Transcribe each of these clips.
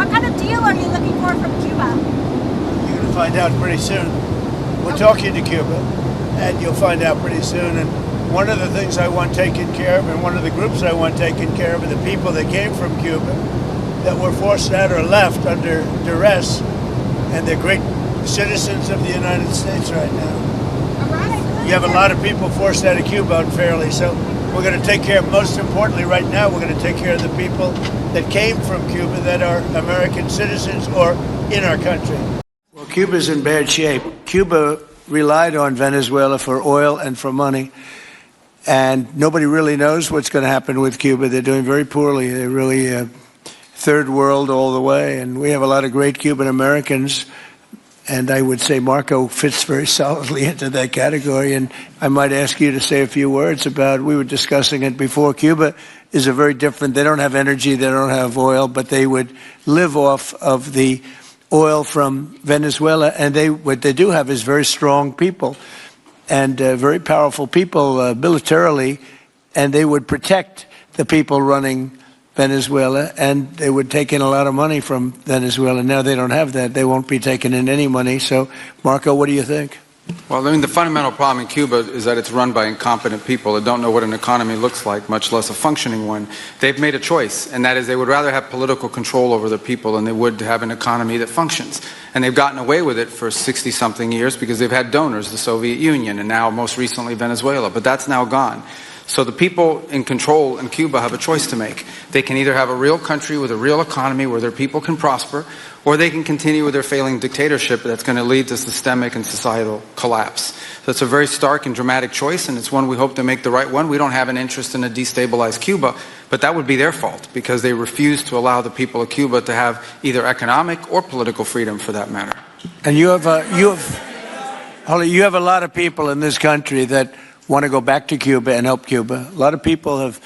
What kind of deal are you looking for from Cuba? You're going to find out pretty soon. We're talking to Cuba, and you'll find out pretty soon. And one of the things I want taken care of, and one of the groups I want taken care of, are the people that came from Cuba that were forced out or left under duress, and they're great citizens of the United States right now. All right. You have a lot of people forced out of Cuba unfairly, so we're going to take care of, most importantly right now, we're going to take care of the people that came from Cuba that are American citizens or in our country. Well, Cuba's in bad shape. Cuba relied on Venezuela for oil and for money, and nobody really knows what's going to happen with Cuba. They're doing very poorly. They're really third world all the way, and we have a lot of great Cuban Americans, and I would say Marco fits very solidly into that category. And I might ask you to say a few words about, we were discussing it before, Cuba is a very different, they don't have energy, they don't have oil, but they would live off of the oil from Venezuela, and what they do have is very strong people and very powerful people militarily, and they would protect the people running Venezuela, and they would take in a lot of money from Venezuela. Now they don't have that. They won't be taking in any money. So, Marco, what do you think? Well, I mean, the fundamental problem in Cuba is that it's run by incompetent people that don't know what an economy looks like, much less a functioning one. They've made a choice, and that is they would rather have political control over the people than they would have an economy that functions. And they've gotten away with it for 60-something years because they've had donors, the Soviet Union, and now most recently Venezuela. But that's now gone. So the people in control in Cuba have a choice to make. They can either have a real country with a real economy where their people can prosper, or they can continue with their failing dictatorship that's going to lead to systemic and societal collapse. So it's a very stark and dramatic choice, and it's one we hope to make the right one. We don't have an interest in a destabilized Cuba, but that would be their fault because they refuse to allow the people of Cuba to have either economic or political freedom for that matter. And you have a lot of people in this country that want to go back to Cuba and help Cuba. A lot of people have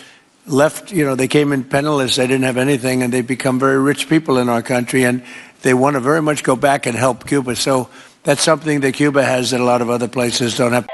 left, they came in penniless, they didn't have anything, and they've become very rich people in our country, and they want to very much go back and help Cuba. So that's something that Cuba has that a lot of other places don't have.